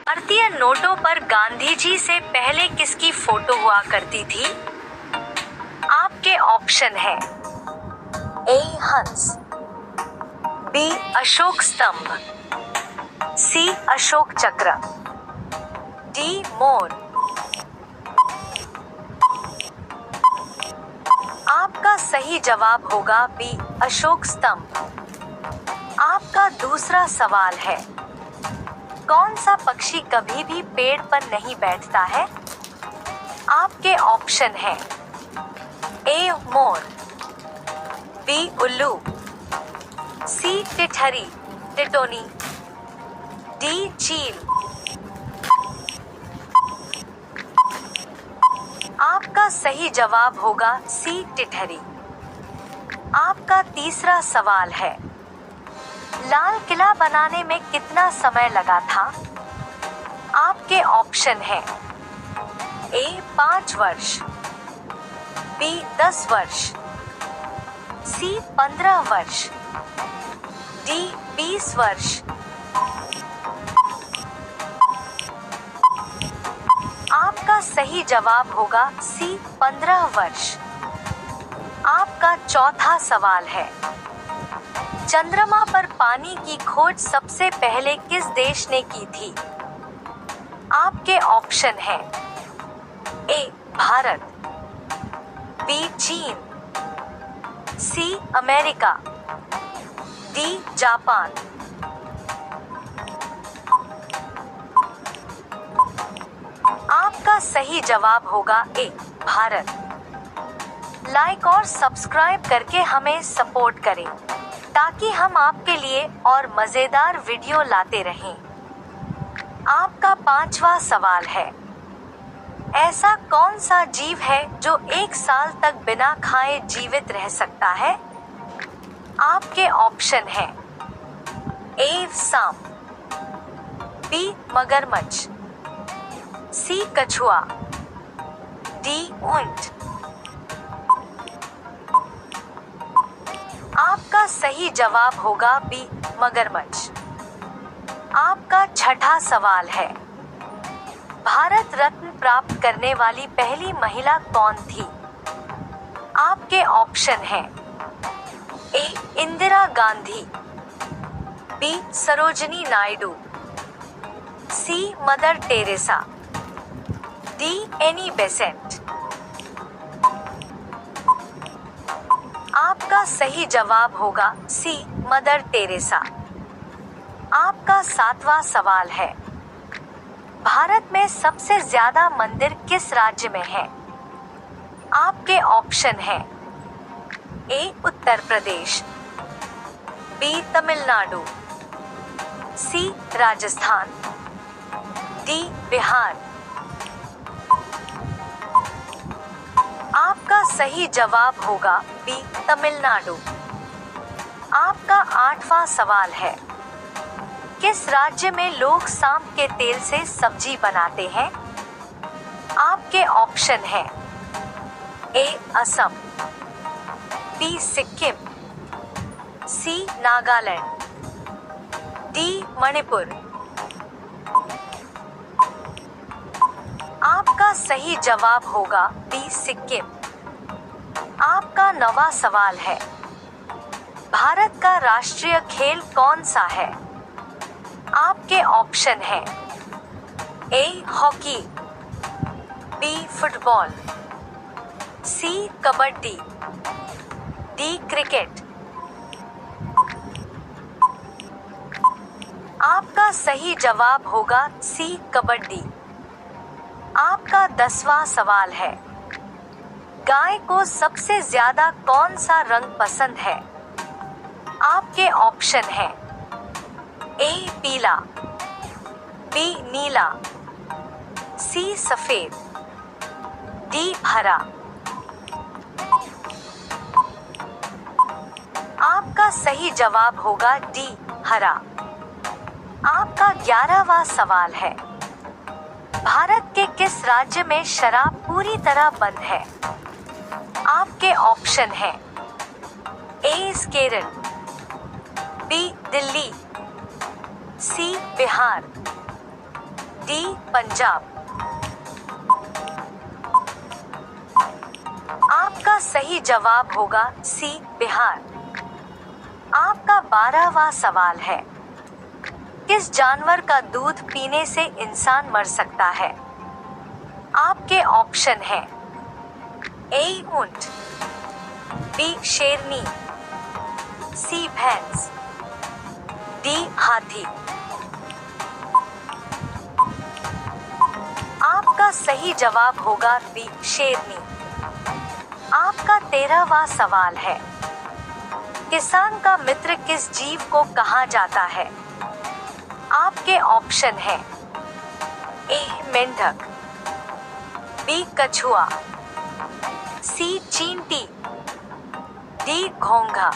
भारतीय नोटों पर गांधी जी से पहले किसकी फोटो हुआ करती थी? आपके ऑप्शन है ए हंस, बी अशोक स्तंभ, सी अशोक चक्र, डी मोर। आपका सही जवाब होगा बी अशोक स्तंभ। आपका दूसरा सवाल है, कौन सा पक्षी कभी भी पेड़ पर नहीं बैठता है? आपके ऑप्शन है ए मोर, बी उल्लू, सी टिटहरी टिटोनी, डी चील। आपका सही जवाब होगा सी टिटहरी। आपका तीसरा सवाल है, लाल किला बनाने में कितना समय लगा था? आपके ऑप्शन है ए 5 वर्ष, बी 10 वर्ष, सी 15 वर्ष, डी 20 वर्ष। आपका सही जवाब होगा सी 15 वर्ष। आपका चौथा सवाल है, चंद्रमा पर पानी की खोज सबसे पहले किस देश ने की थी? आपके ऑप्शन है ए भारत, बी चीन, सी अमेरिका, डी जापान। आपका सही जवाब होगा ए भारत। लाइक और सब्सक्राइब करके हमें सपोर्ट करें ताकि हम आपके लिए और मजेदार वीडियो लाते रहें। आपका पांचवा सवाल है, ऐसा कौन सा जीव है जो 1 साल तक बिना खाए जीवित रह सकता है? आपके ऑप्शन है ए सांप, बी मगरमच्छ, सी कछुआ, डी ऊंट। आपका सही जवाब होगा बी मगरमच्छ। आपका छठा सवाल है, भारत रत्न प्राप्त करने वाली पहली महिला कौन थी? आपके ऑप्शन है A Indira Gandhi, B Sarojini Naidu, C Mother Teresa, D Annie Besant. आपका सही जवाब होगा सी मदर टेरेसा। आपका 7वां सवाल है, भारत में सबसे ज्यादा मंदिर किस राज्य में है? आपके ऑप्शन है ए उत्तर प्रदेश, बी तमिलनाडु, सी राजस्थान, डी बिहार। आपका सही जवाब होगा बी तमिलनाडु। आपका 8वां सवाल है, किस राज्य में लोग सांप के तेल से सब्जी बनाते हैं? आपके ऑप्शन है ए असम, बी सिक्किम, सी नागालैंड, डी मणिपुर। आपका सही जवाब होगा बी सिक्किम। आपका 9वां सवाल है, भारत का राष्ट्रीय खेल कौन सा है? आपके ऑप्शन है A hockey, B football, C kabaddi, D cricket. आपका सही जवाब होगा सी कबड्डी। आपका 10वां सवाल है, गाय को सबसे ज्यादा कौन सा रंग पसंद है? आपके ऑप्शन है ए पीला, बी नीला, सी सफेद, डी हरा। आपका सही जवाब होगा डी हरा। आपका 11वां सवाल है, भारत के किस राज्य में शराब पूरी तरह बंद है? आपके ऑप्शन है ए केरल, बी दिल्ली, सी बिहार, डी पंजाब। आपका सही जवाब होगा सी बिहार। आपका 12वां सवाल है, किस जानवर का दूध पीने से इंसान मर सकता है? आपके ऑप्शन हैं ए ऊंट, बी शेरनी, सी भैंस, डी हाथी। आपका सही जवाब होगा बी शेरनी। आपका 13वां सवाल है, किसान का मित्र किस जीव को कहा जाता है? आपके ऑप्शन हैं ए मेंढक, बी कछुआ, सी चींटी, डी घोंघा।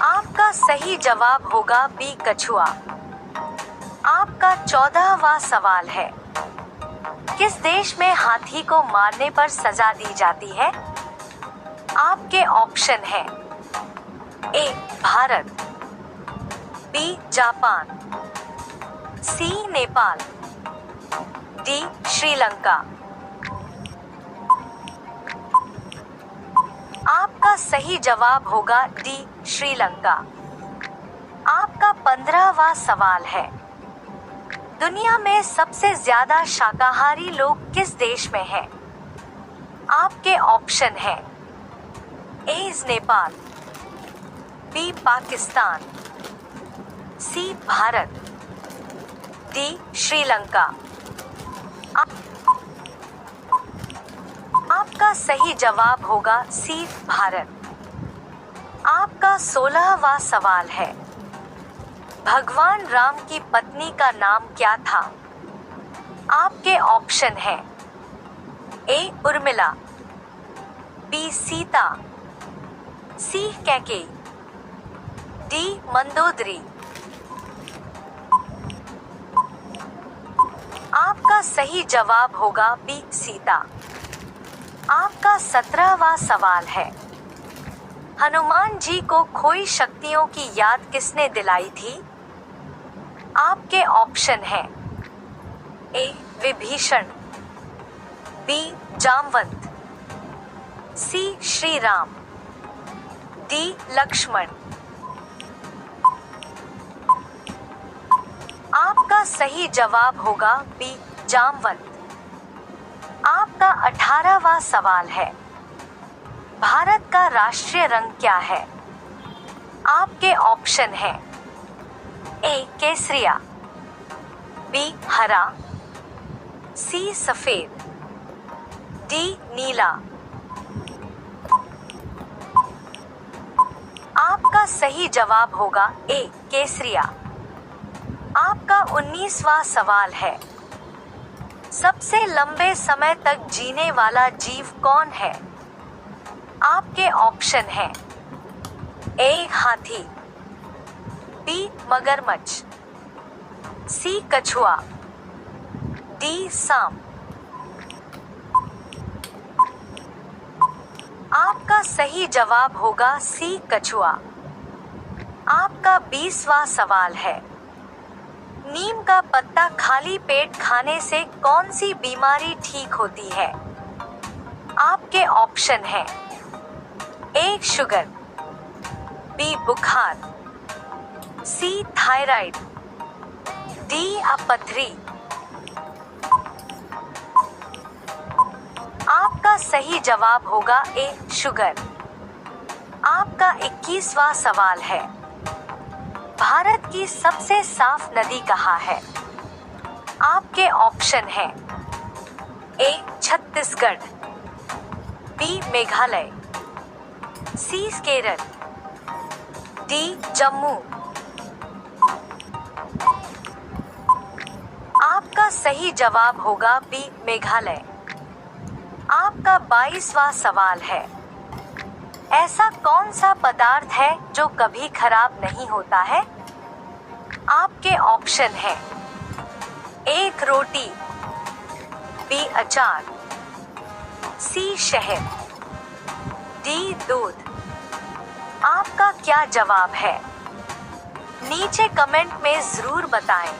आपका सही जवाब होगा बी कछुआ। आपका 14वां सवाल है, किस देश में हाथी को मारने पर सजा दी जाती है? आपके ऑप्शन हैं ए भारत, बी जापान, सी नेपाल, डी श्रीलंका। आपका सही जवाब होगा डी श्रीलंका। आपका 15वां सवाल है, दुनिया में सबसे ज्यादा शाकाहारी लोग किस देश में हैं? आपके ऑप्शन हैं ए नेपाल, बी पाकिस्तान, सी भारत, डी श्रीलंका। आपका सही जवाब होगा सी भारत। आपका 16वां सवाल है, भगवान राम की पत्नी का नाम क्या था? आपके ऑप्शन हैं ए उर्मिला, बी सीता, सी कैकेयी, डी मंदोदरी। आपका सही जवाब होगा बी सीता। आपका 17वां सवाल है, हनुमान जी को खोई शक्तियों की याद किसने दिलाई थी? आपके ऑप्शन हैं ए विभीषण, बी जामवंत, सी श्री राम, डी लक्ष्मण। आपका सही जवाब होगा बी जामवंत। आपका 18वां सवाल है, भारत का राष्ट्रीय रंग क्या है? आपके ऑप्शन हैं ए केसरिया, बी हरा, सी सफेद, डी नीला। आपका सही जवाब होगा ए केसरिया। आपका 19वां सवाल है, सबसे लंबे समय तक जीने वाला जीव कौन है? आपके ऑप्शन हैं ए हाथी, बी मगरमच्छ, सी कछुआ, डी सांप। आपका सही जवाब होगा सी कछुआ। आपका 20वां सवाल है, नीम का पत्ता खाली पेट खाने से कौन सी बीमारी ठीक होती है? आपके ऑप्शन हैं ए शुगर, बी बुखार, सी थायराइड, डी अपथरी। आपका सही जवाब होगा ए शुगर। आपका 21वां सवाल है, भारत की सबसे साफ नदी कहाँ है? आपके ऑप्शन हैं ए छत्तीसगढ़, बी मेघालय, सी केरल, डी जम्मू। आपका सही जवाब होगा बी मेघालय। आपका 22वां सवाल है, ऐसा कौन सा पदार्थ है जो कभी खराब नहीं होता है? आपके ऑप्शन हैं एक रोटी, बी अचार, सी शहद, डी दूध। आपका क्या जवाब है? नीचे कमेंट में जरूर बताएं।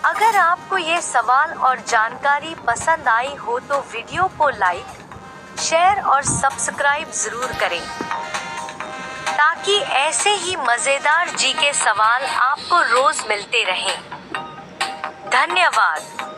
अगर आपको ये सवाल और जानकारी पसंद आई हो तो वीडियो को लाइक, शेयर और सब्सक्राइब जरूर करें, ताकि ऐसे ही मजेदार जीके सवाल आपको रोज मिलते रहें। धन्यवाद।